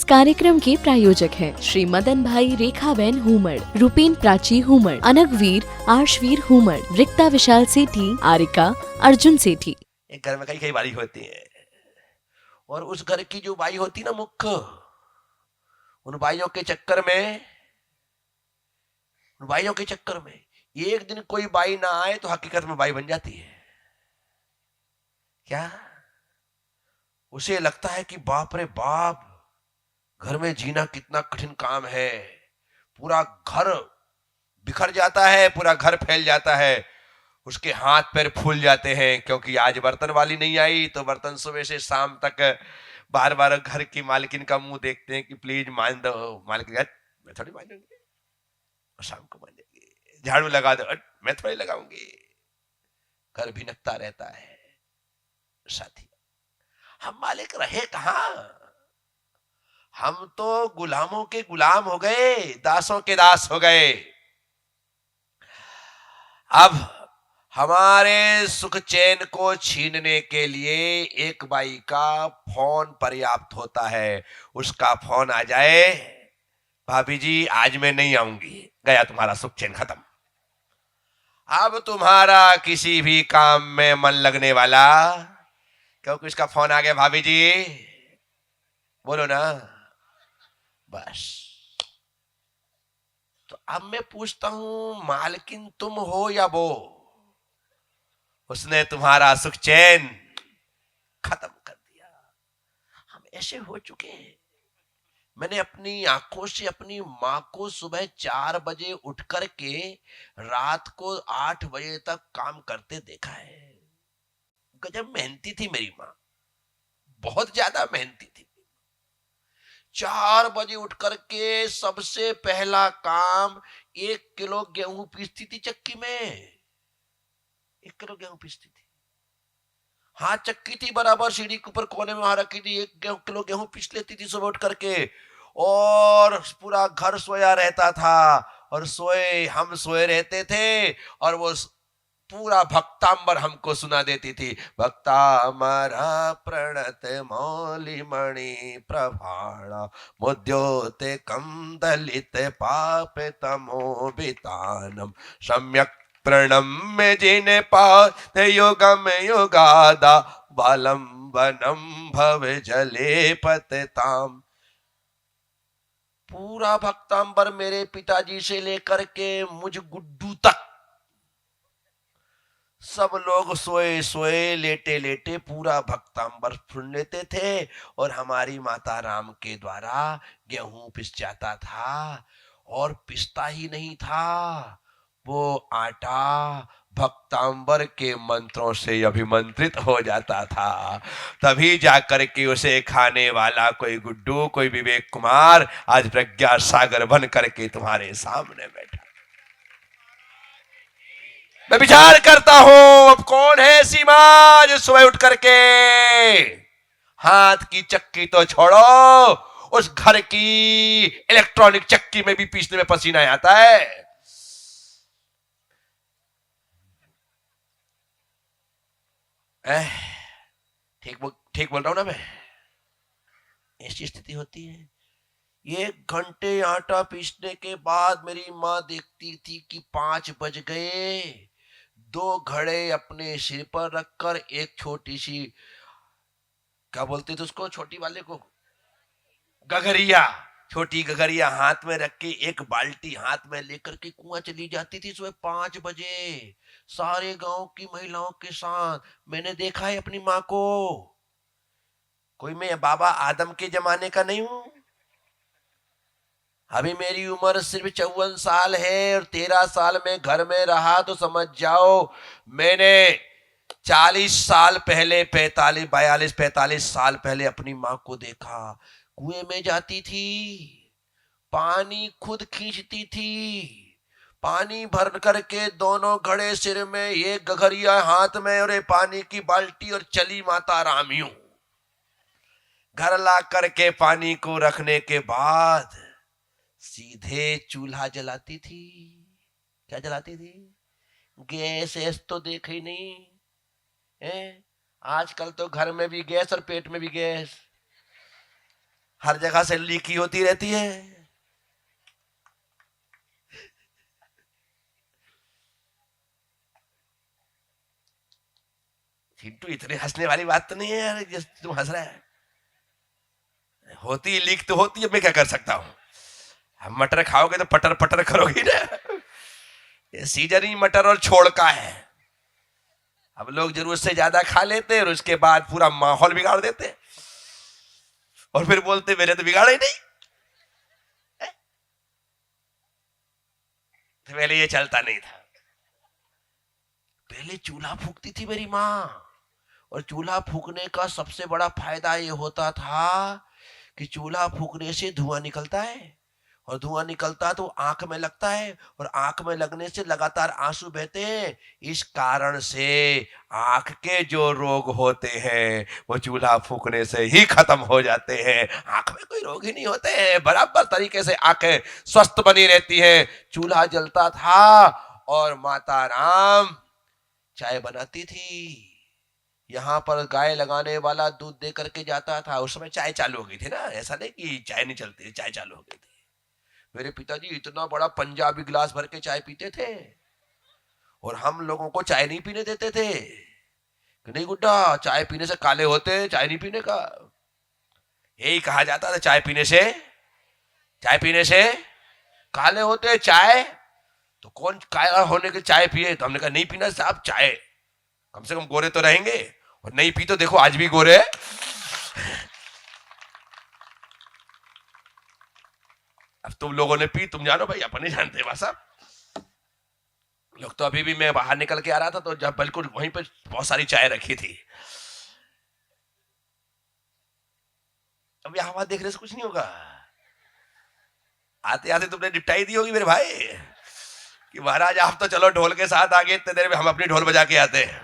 कार्यक्रम के प्रायोजक हैं श्री मदन भाई रेखाबेन हुमड़, रूपेन प्राची हुमड़, अनगवीर आर्शवीर हुमड़, रिक्ता विशाल सेठी, आरिका अर्जुन सेठी। एक घर में कई कई बाई होती है और उस घर की जो बाई होती ना मुख्य, उन बाइयों के चक्कर में एक दिन कोई बाई ना आए तो हकीकत में बाई बन जाती है। क्या उसे लगता है कि बाप रे बाप, घर में जीना कितना कठिन काम है। पूरा घर बिखर जाता है, पूरा घर फैल जाता है, उसके हाथ पैर फूल जाते हैं क्योंकि आज बर्तन वाली नहीं आई। तो बर्तन सुबह से शाम तक बार बार घर की मालकिन का मुंह देखते हैं कि प्लीज मान दो। मालकिन मैं थोड़ी मानूंगी, शाम को मानेगी। झाड़ू लगा दो, मैं थोड़ी लगाऊंगी। घर भिनकता रहता है। साथी, हम मालिक रहे कहां? हम तो गुलामों के गुलाम हो गए, दासों के दास हो गए। अब हमारे सुख चैन को छीनने के लिए एक बाई का फोन पर्याप्त होता है। उसका फोन आ जाए, भाभी जी आज मैं नहीं आऊंगी, गया तुम्हारा सुख चैन खत्म। अब तुम्हारा किसी भी काम में मन लगने वाला, क्योंकि उसका फोन आ गया, भाभी जी बोलो ना, बस। तो अब मैं पूछता हूं, मालकिन तुम हो या वो, उसने तुम्हारा सुख चैन खत्म कर दिया। हम ऐसे हो चुके हैं। मैंने अपनी आंखों से अपनी माँ को सुबह 4 बजे उठ करके रात को 8 बजे तक काम करते देखा है। गजब मेहनती थी मेरी माँ, बहुत ज्यादा मेहनती थी। 4 बजे उठ करके सबसे पहला काम 1 किलो गेहूं पीसती थी चक्की में। 1 किलो गेहूं पीसती थी। हाँ, चक्की थी बराबर सीढ़ी के ऊपर कोने में वहां रखी थी। 1 किलो गेहूं पीस लेती थी सुबह उठ करके, और पूरा घर सोया रहता था और हम सोए रहते थे। और वो पूरा भक्तांबर हमको सुना देती थी। भक्तामरा प्रणत मौलि मणि प्रभाणा मुद्योते कम दलित पाप तमो वितानम सम्यक प्रणम्य जिन पात योगम योगादा बालम वनम भव जले पतताम। पूरा भक्तांबर मेरे पिताजी से लेकर के मुझ गुड्डू तक सब लोग सोए सोए लेटे लेटे पूरा भक्तांबर सुन लेते थे। और हमारी माता राम के द्वारा गेहूं पिस जाता था। और पिसता ही नहीं था, वो आटा भक्तांबर के मंत्रों से अभिमंत्रित हो जाता था। तभी जाकर के उसे खाने वाला कोई गुड्डू, कोई विवेक कुमार आज प्रज्ञा सागर बन करके तुम्हारे सामने बैठा। मैं विचार करता हूं, अब कौन है ऐसी मां जो सुबह उठ करके हाथ की चक्की तो छोड़ो, उस घर की इलेक्ट्रॉनिक चक्की में भी पीसने में पसीना आता है। ठीक बोल रहा हूं ना मैं? ऐसी स्थिति होती है। 1 घंटे आटा पीसने के बाद मेरी माँ देखती थी कि 5 बज गए। 2 घड़े अपने सिर पर रखकर एक छोटी सी, क्या बोलते थे उसको, छोटी वाले को, गगरिया, छोटी गगरिया हाथ में रख के एक बाल्टी हाथ में लेकर के कुआं चली जाती थी सुबह 5 बजे सारे गांव की महिलाओं के साथ। मैंने देखा है अपनी माँ को। कोई मैं बाबा आदम के जमाने का नहीं हूं। अभी मेरी उम्र सिर्फ 54 साल है और 13 साल में घर में रहा तो समझ जाओ, मैंने 40 साल पहले, 45 साल पहले अपनी माँ को देखा। कुएं में जाती थी, पानी खुद खींचती थी, पानी भर करके 2 घड़े सिर में, एक गगरिया हाथ में और एक पानी की बाल्टी, और चली माता रामियों। घर ला करके पानी को रखने के बाद सीधे चूल्हा जलाती थी। क्या जलाती थी? गैस ऐस तो देखी नहीं है। आजकल तो घर में भी गैस और पेट में भी गैस। हर जगह से लीक ही होती रहती है। चिंटू इतने हंसने वाली बात तो नहीं है यार, जिस तुम हंस रहा है। होती लीक तो होती है, मैं क्या कर सकता हूं। हम मटर खाओगे तो पटर पटर करोगी ना। ये सीजन ही मटर और छोड़ का है। अब लोग जरूरत से ज्यादा खा लेते और उसके बाद पूरा माहौल बिगाड़ देते और फिर बोलते मेरे तो बिगाड़ा ही नहीं। तो पहले ये चलता नहीं था। पहले चूल्हा फूकती थी मेरी माँ, और चूल्हा फूकने का सबसे बड़ा फायदा ये होता था कि चूल्हा फूकने से धुआं निकलता है, और धुआं निकलता तो आंख में लगता है, और आंख में लगने से लगातार आंसू बहते हैं। इस कारण से आंख के जो रोग होते हैं वो चूल्हा फूकने से ही खत्म हो जाते हैं। आंख में कोई रोग ही नहीं होते हैं, बराबर तरीके से आंखें स्वस्थ बनी रहती हैं। चूल्हा जलता था और माता राम चाय बनाती थी। यहाँ पर गाय लगाने वाला दूध दे करके जाता था। उस समय चाय चालू हो गई थी ना, ऐसा नहीं कि चाय नहीं चलती, चाय चालू हो गई थी। मेरे पिताजी इतना बड़ा पंजाबी गिलास भर के चाय पीते थे, और हम लोगों को चाय नहीं पीने देते थे कि नहीं गुड्डा, चाय पीने से काले होते, चाय नहीं पीने का। यही कहा जाता था, चाय पीने से काले होते। चाय तो कौन काला होने के चाय पिए? तो हमने कहा नहीं पीना साहब चाय, कम से कम गोरे तो रहेंगे। और नहीं पी तो देखो आज भी गोरे। अब तुम लोगों ने पी, तुम जानो भाई, अपन नहीं जानते बस। अब लोग तो अभी भी, मैं बाहर निकल के आ रहा था तो जब बिल्कुल वहीं पे बहुत सारी चाय रखी थी। अब यह हवा देखने से कुछ नहीं होगा। आते आते तुमने निपटाई दी होगी मेरे भाई कि महाराज आप तो चलो ढोल के साथ आगे, इतने देर में हम अपनी ढोल बजा के आते हैं।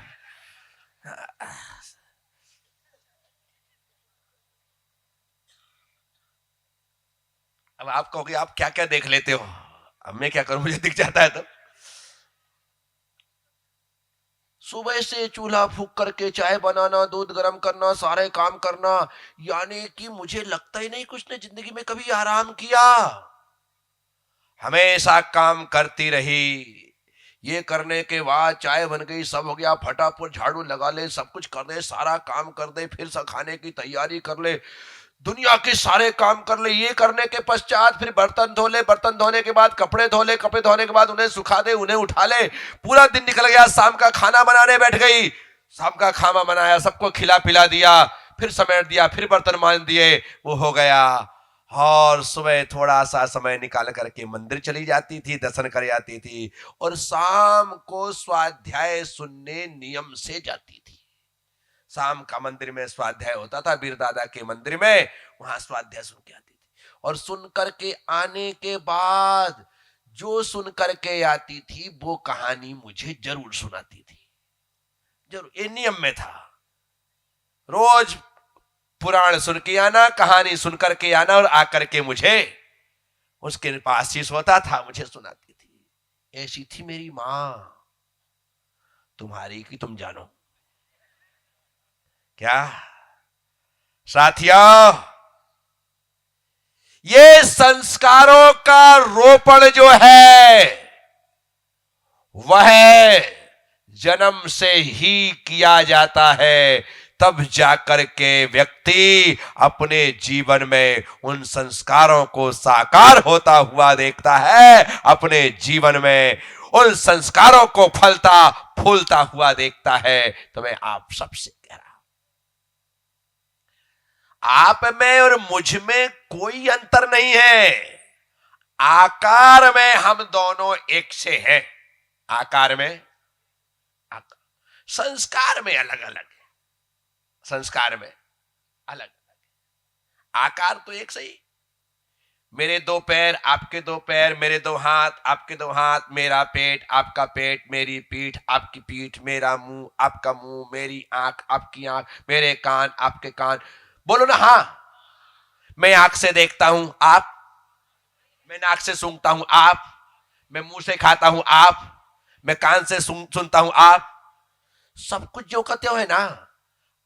अब आप कहोगे आप क्या क्या देख लेते हो, अब मैं क्या करूं, मुझे दिख जाता है। तो सुबह से चूल्हा फूक करके चाय बनाना, दूध गर्म करना, सारे काम करना, यानी कि मुझे लगता ही नहीं कुछ ने जिंदगी में कभी आराम किया। हमेशा काम करती रही। ये करने के बाद चाय बन गई, सब हो गया, फटाफट झाड़ू लगा ले, सब कुछ कर दे, सारा काम कर दे, फिर सब खाने की तैयारी कर ले, दुनिया के सारे काम कर ले। ये करने के पश्चात फिर बर्तन धो ले, बर्तन धोने के बाद कपड़े धो ले, कपड़े धोने के बाद उन्हें सुखा दे, उन्हें उठा ले। पूरा दिन निकल गया। शाम का खाना बनाने बैठ गई, शाम का खाना बनाया, सबको खिला पिला दिया, फिर समेट दिया, फिर बर्तन मान दिए, वो हो गया। और सुबह थोड़ा सा समय निकाल करके मंदिर चली जाती थी, दर्शन कर जाती थी, और शाम को स्वाध्याय सुनने नियम से जाती थी। शाम का मंदिर में स्वाध्याय होता था, बीर दादा के मंदिर में, वहां स्वाध्याय सुन के आती थी। और सुन करके आने के बाद जो सुन करके आती थी वो कहानी मुझे जरूर सुनाती थी, जरूर। ये नियम में था, रोज पुराण सुन के आना, कहानी सुन करके आना, और आकर के मुझे उसके पास ही सोता था, मुझे सुनाती थी। ऐसी थी मेरी मां। तुम्हारी की तुम जानो क्या साथियों, ये संस्कारों का रोपण जो है वह जन्म से ही किया जाता है। तब जाकर के व्यक्ति अपने जीवन में उन संस्कारों को साकार होता हुआ देखता है, अपने जीवन में उन संस्कारों को फलता फूलता हुआ देखता है। तो मैं आप सबसे कह रहा हूं, आप में और मुझ में कोई अंतर नहीं है। आकार में हम दोनों एक से हैं, आकार में, संस्कार में अलग अलग है, संस्कार में अलग अलग। आकार तो एक सही, मेरे दो पैर, आपके दो पैर, मेरे दो हाथ, आपके दो हाथ, मेरा पेट, आपका पेट, मेरी पीठ, आपकी पीठ, मेरा मुंह, आपका मुंह, मेरी आंख, आपकी आंख, मेरे कान, आपके कान। बोलो ना हाँ। मैं आंख से देखता हूं, आप। मैं नाक से सूंघता हूं, आप। मैं मुंह से खाता हूं, आप। मैं कान से सुनता हूं, आप। सब कुछ जो कहते हो है ना,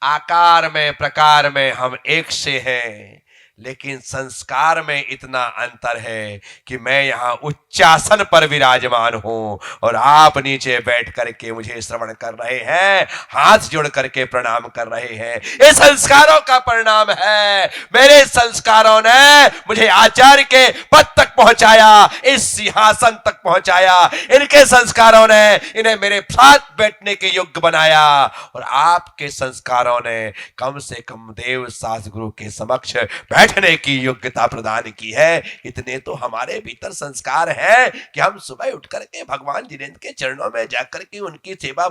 आकार में प्रकार में हम एक से हैं, लेकिन संस्कार में इतना अंतर है कि मैं यहां उच्चासन पर विराजमान हूं और आप नीचे बैठ करके मुझे श्रवण कर रहे हैं, हाथ जोड़ करके प्रणाम कर रहे हैं। ये संस्कारों का परिणाम है। मेरे संस्कारों ने मुझे आचार्य के पद तक पहुंचाया, इस सिंहासन तक पहुंचाया। इनके संस्कारों ने इन्हें मेरे साथ बैठने के योग्य बनाया और आपके संस्कारों ने कम से कम देव शास्त्र गुरु के समक्ष बैठने की योग्यता प्रदान की है। इतने तो हमारे भीतर संस्कार है कि हम सुबह उठ करके भगवान जिनेंद्र के चरणों में जाकर के उनकी सेवा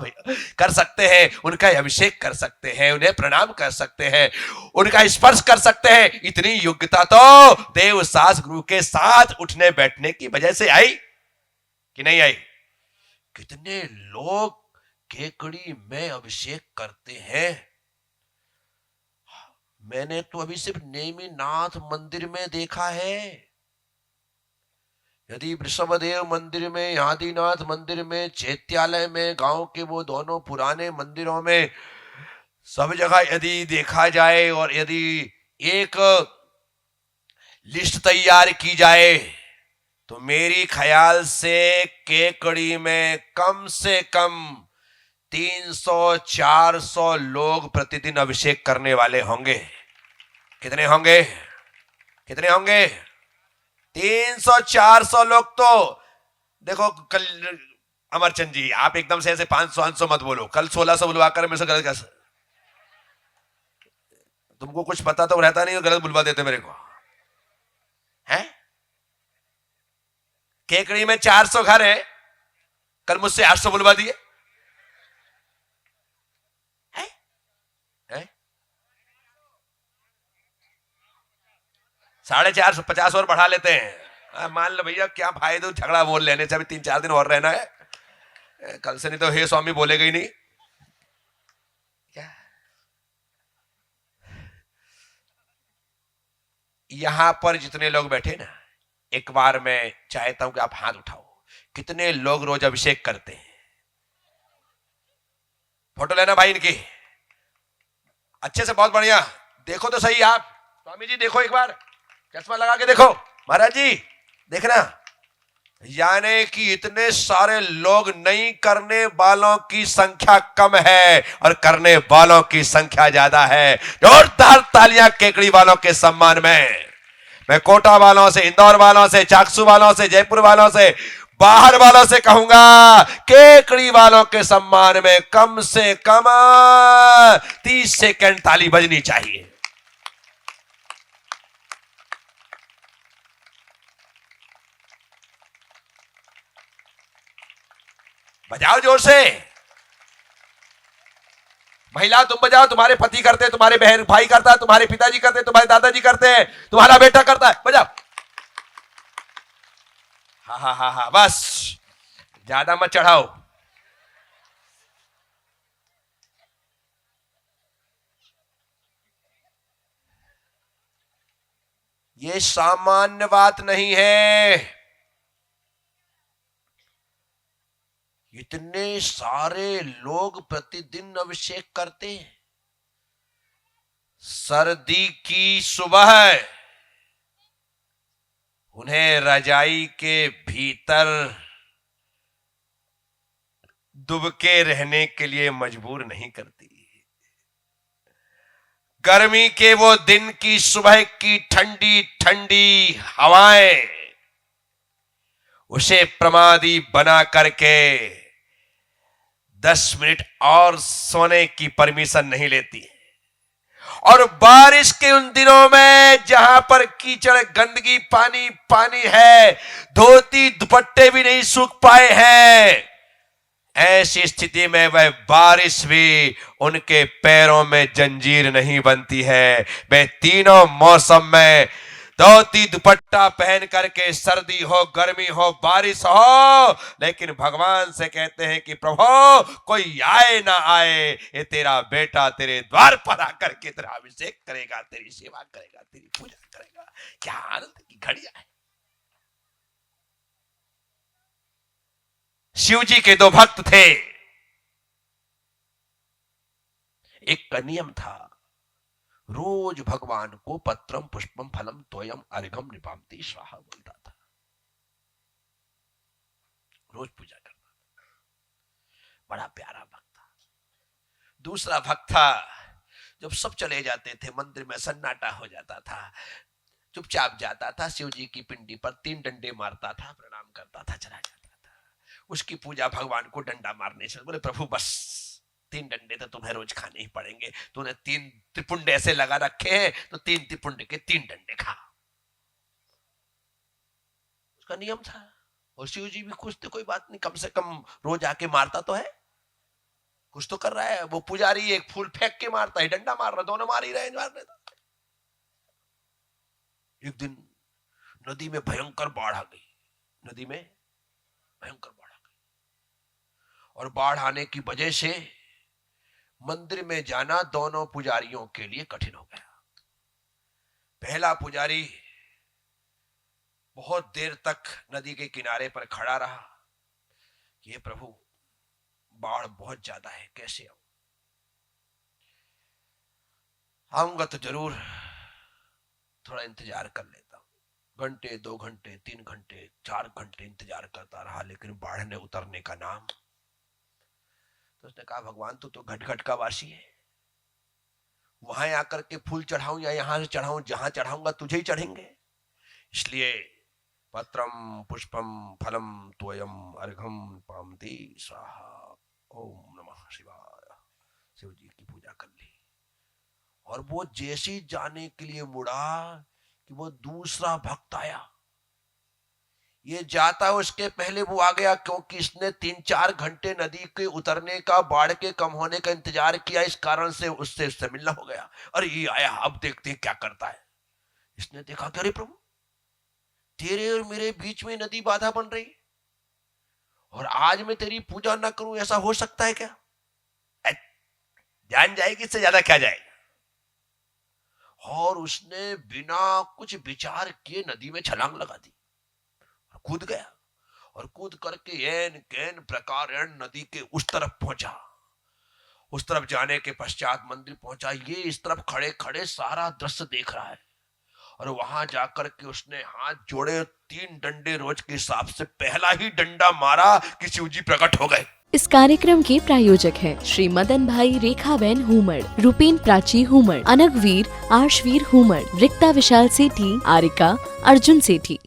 कर सकते हैं, उनका अभिषेक कर सकते हैं, उन्हें प्रणाम कर सकते हैं, उनका स्पर्श कर सकते हैं। इतनी योग्यता तो देव शास्त्र गुरु के साथ उठने बैठने की वजह से आई कि नहीं आई? कितने लोग केकड़ी में अभिषेक करते हैं। मैंने तो अभी सिर्फ नेमिनाथ मंदिर में देखा है। यदि वृषभदेव मंदिर में, आदिनाथ मंदिर में, चैत्यालय में, गांव के वो दोनों पुराने मंदिरों में, सब जगह यदि देखा जाए और यदि एक लिस्ट तैयार की जाए तो मेरी ख्याल से केकड़ी में कम से कम 300-400 लोग प्रतिदिन अभिषेक करने वाले होंगे। कितने होंगे? कितने होंगे? 300-400 लोग। तो देखो, कल अमरचंद जी आप एकदम से ऐसे 500 मत बोलो, कल 1600 बुलवा कर मेरे से गलत कैसे? तुमको कुछ पता तो रहता नहीं, गलत बुलवा देते मेरे को है। केकड़ी में 400 घर है, कल मुझसे 800 बुलवा दिए। 450 और बढ़ा लेते हैं। मान लो भैया, क्या फायदा झगड़ा बोल लेने से, अभी 3-4 दिन और रहना है, कल से नहीं तो हे स्वामी बोलेगा ही नहीं। क्या यहां पर जितने लोग बैठे ना, एक बार मैं चाहता हूं कि आप हाथ उठाओ। कितने लोग रोज अभिषेक करते हैं? फोटो लेना भाई इनकी अच्छे से, बहुत बढ़िया। देखो तो सही आप, स्वामी जी देखो एक बार, चश्मा लगा के देखो। महाराज जी देखना, यानी कि इतने सारे लोग, नहीं करने वालों की संख्या कम है और करने वालों की संख्या ज्यादा है। जोरदार तालियां केकड़ी वालों के सम्मान में। मैं कोटा वालों से, इंदौर वालों से, चाकसू वालों से, जयपुर वालों से, बाहर वालों से कहूंगा, केकड़ी वालों के सम्मान में कम से कम 30 सेकंड ताली बजनी चाहिए। बजाओ जोर से। महिला तुम बजाओ, तुम्हारे पति करते हैं, तुम्हारे बहन भाई करता है, तुम्हारे पिताजी करते हैं, तुम्हारे दादाजी करते हैं, तुम्हारा बेटा करता है, बजाओ। हा हा हा हा, बस ज्यादा मत चढ़ाओ। ये सामान्य बात नहीं है। इतने सारे लोग प्रतिदिन अभिषेक करते हैं। सर्दी की सुबह उन्हें रजाई के भीतर दुबके रहने के लिए मजबूर नहीं करती। गर्मी के वो दिन की सुबह की ठंडी ठंडी हवाएं उसे प्रमादी बना करके 10 मिनट और सोने की परमिशन नहीं लेती है। और बारिश के उन दिनों में जहां पर कीचड़, गंदगी, पानी पानी है, धोती दुपट्टे भी नहीं सूख पाए हैं, ऐसी स्थिति में वह बारिश भी उनके पैरों में जंजीर नहीं बनती है। वे तीनों मौसम में धोती दुपट्टा पहन करके, सर्दी हो, गर्मी हो, बारिश हो, लेकिन भगवान से कहते हैं कि प्रभु कोई आए ना आए, ये तेरा बेटा तेरे द्वार पर आकर के तेरा अभिषेक करेगा, तेरी सेवा करेगा, तेरी पूजा करेगा। क्या आनंद की घड़ियां है। शिव जी के 2 भक्त थे। एक का नियम था, रोज भगवान को पत्रम पुष्पम फलम तोयम अर्घम निपामती स्वाहा बोलता था, रोज पूजा करता था। बड़ा प्यारा भक्त था। दूसरा भक्त था, जब सब चले जाते थे मंदिर में सन्नाटा हो जाता था, चुपचाप जाता था, शिव जी की पिंडी पर 3 डंडे मारता था, प्रणाम करता था, चला जाता था। उसकी पूजा भगवान को डंडा मारने से, बोले प्रभु बस 3 डंडे तो तुम्हें रोज खाने ही पड़ेंगे, तूने 3 त्रिपुंड ऐसे लगा रखे हैं तो 3 त्रिपुंड के 3 डंडे खा। उसका नियम था। और शिव जी भी खुश थे, कोई बात नहीं, कम से कम रोज आके मारता तो है, कुछ तो कर रहा है। वो पुजारी एक फूल फेंक के मारता है, डंडा मार रहा, दोनों मार ही रहे हैं। एक दिन नदी में भयंकर बाढ़ आ गई, नदी में भयंकर बाढ़ आ गई, और बाढ़ आने की वजह से मंदिर में जाना दोनों पुजारियों के लिए कठिन हो गया। पहला पुजारी बहुत देर तक नदी के किनारे पर खड़ा रहा कि हे प्रभु बाढ़ बहुत ज्यादा है, कैसे आऊं? आऊंगा तो जरूर, थोड़ा इंतजार कर लेता हूं। घंटे, 2 घंटे, 3 घंटे, 4 घंटे इंतजार करता रहा, लेकिन बाढ़ ने उतरने का नाम। तो उसने कहा भगवान तू तो घट घट का वासी है, वहां आकर के फूल चढ़ाऊं या यहां से चढ़ाऊं, जहां चढ़ाऊंगा तुझे ही चढ़ेंगे, इसलिए पत्रम पुष्पम फलम तोयम अर्घम पामती स्वाहा, ओम नमः शिवाय। शिव जी की पूजा कर ली, और वो जैसे जाने के लिए मुड़ा कि वो दूसरा भक्त आया। ये जाता उसके पहले वो आ गया, क्योंकि इसने 3-4 घंटे नदी के उतरने का, बाढ़ के कम होने का इंतजार किया, इस कारण से उससे मिलना हो गया। अरे ये आया, अब देखते हैं क्या करता है। इसने देखा कि अरे प्रभु तेरे और मेरे बीच में नदी बाधा बन रही, और आज मैं तेरी पूजा ना करूं, ऐसा हो सकता है क्या? जान जाएगी, इससे ज्यादा क्या जाएगा। और उसने बिना कुछ विचार किए नदी में छलांग लगा दी, कूद गया, और कूद करके एन कैन प्रकार नदी के उस तरफ पहुंचा। उस तरफ जाने के पश्चात मंदिर पहुंचा। ये इस तरफ खड़े खड़े सारा दृश्य देख रहा है, और वहां जाकर के उसने हाथ जोड़े, 3 डंडे रोज के हिसाब से पहला ही डंडा मारा कि शिव जी प्रकट हो गए। इस कार्यक्रम के प्रायोजक हैं श्री मदन भाई रेखाबेन हुमड़, रूपेन प्राची हुमड़, अनगवीर आर्शवीर हुमड़, रिक्ता विशाल सेठी, आरिका अर्जुन सेठी।